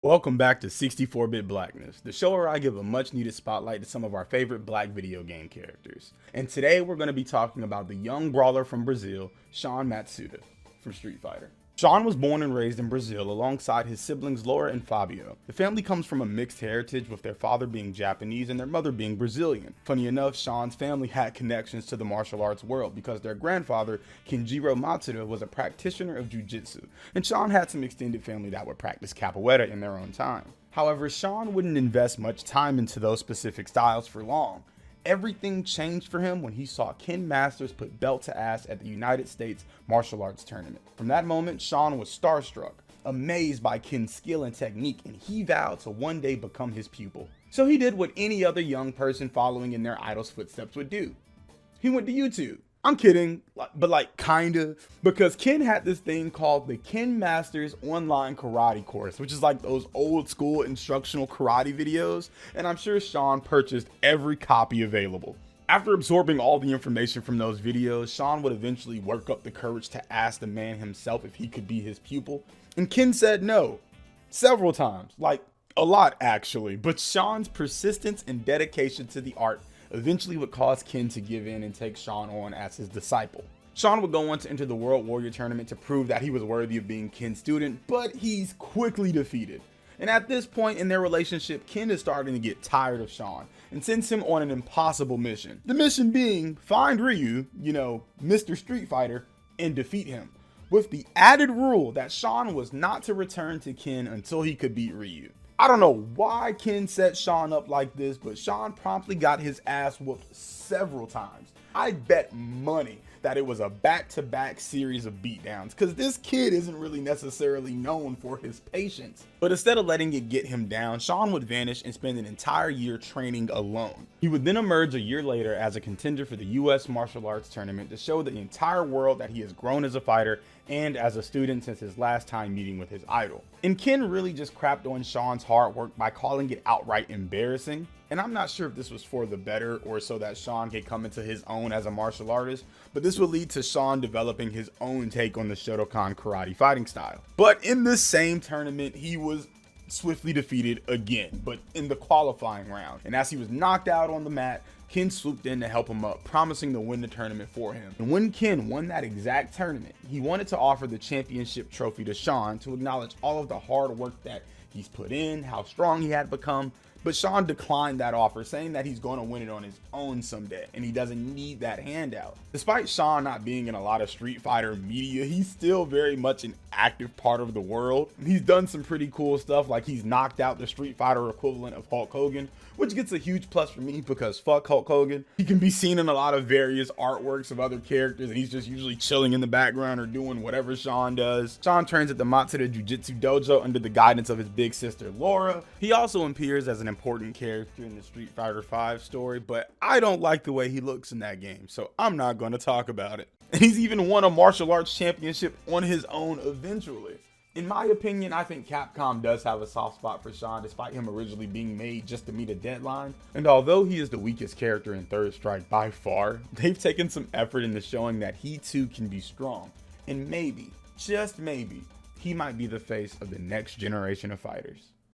Welcome back to 64-Bit Blackness, the show where I give a much needed spotlight to some of our favorite black video game characters. And today we're going to be talking about the young brawler from Brazil, Sean Matsuda from Street Fighter. Sean was born and raised in Brazil alongside his siblings Laura and Fabio. The family comes from a mixed heritage, with their father being Japanese and their mother being Brazilian. Funny enough, Sean's family had connections to the martial arts world because their grandfather, Kenjiro Matsuda, was a practitioner of jiu-jitsu, and Sean had some extended family that would practice capoeira in their own time. However, Sean wouldn't invest much time into those specific styles for long. Everything changed for him when he saw Ken Masters put belt to ass at the United States Martial Arts Tournament. From that moment, Sean was starstruck, amazed by Ken's skill and technique, and he vowed to one day become his pupil. So he did what any other young person following in their idol's footsteps would do. He went to YouTube. I'm kidding, but kinda, because Ken had this thing called the Ken Masters Online Karate Course, which is like those old school instructional karate videos, and I'm sure Sean purchased every copy available. After absorbing all the information from those videos, Sean would eventually work up the courage to ask the man himself if he could be his pupil, and Ken said no, several times, like a lot actually, but Sean's persistence and dedication to the art eventually would cause Ken to give in and take Sean on as his disciple. Sean would go on to enter the World Warrior Tournament to prove that he was worthy of being Ken's student, but he's quickly defeated. And at this point in their relationship, Ken is starting to get tired of Sean and sends him on an impossible mission. The mission being find Ryu, Mr. Street Fighter, and defeat him, with the added rule that Sean was not to return to Ken until he could beat Ryu. I don't know why Ken set Sean up like this, but Sean promptly got his ass whooped several times. I bet money that it was a back-to-back series of beatdowns, because this kid isn't really necessarily known for his patience. But instead of letting it get him down, Sean would vanish and spend an entire year training alone. He would then emerge a year later as a contender for the US Martial Arts Tournament to show the entire world that he has grown as a fighter and as a student since his last time meeting with his idol. And Ken really just crapped on Sean's hard work by calling it outright embarrassing. And I'm not sure if this was for the better or so that Sean could come into his own as a martial artist, but this would lead to Sean developing his own take on the Shotokan karate fighting style. But in this same tournament, he was swiftly defeated again, but in the qualifying round. And as he was knocked out on the mat, Ken swooped in to help him up, promising to win the tournament for him. And when Ken won that exact tournament, he wanted to offer the championship trophy to Sean to acknowledge all of the hard work that he's put in, how strong he had become. But Sean declined that offer, saying that he's going to win it on his own someday, and he doesn't need that handout. Despite Sean not being in a lot of Street Fighter media, he's still very much an active part of the world. He's done some pretty cool stuff, like he's knocked out the Street Fighter equivalent of Hulk Hogan, which gets a huge plus for me because fuck Hulk Hogan. He can be seen in a lot of various artworks of other characters, and he's just usually chilling in the background or doing whatever Sean does. Sean trains at the Matsuda Jiu-Jitsu Dojo under the guidance of his big sister Laura. He also appears as an important character in the Street Fighter V story, but I don't like the way he looks in that game, so I'm not going to talk about it. And he's even won a martial arts championship on his own eventually. In my opinion, I think Capcom does have a soft spot for Sean, despite him originally being made just to meet a deadline. And although he is the weakest character in Third Strike by far, they've taken some effort into showing that he too can be strong. And maybe, just maybe, he might be the face of the next generation of fighters.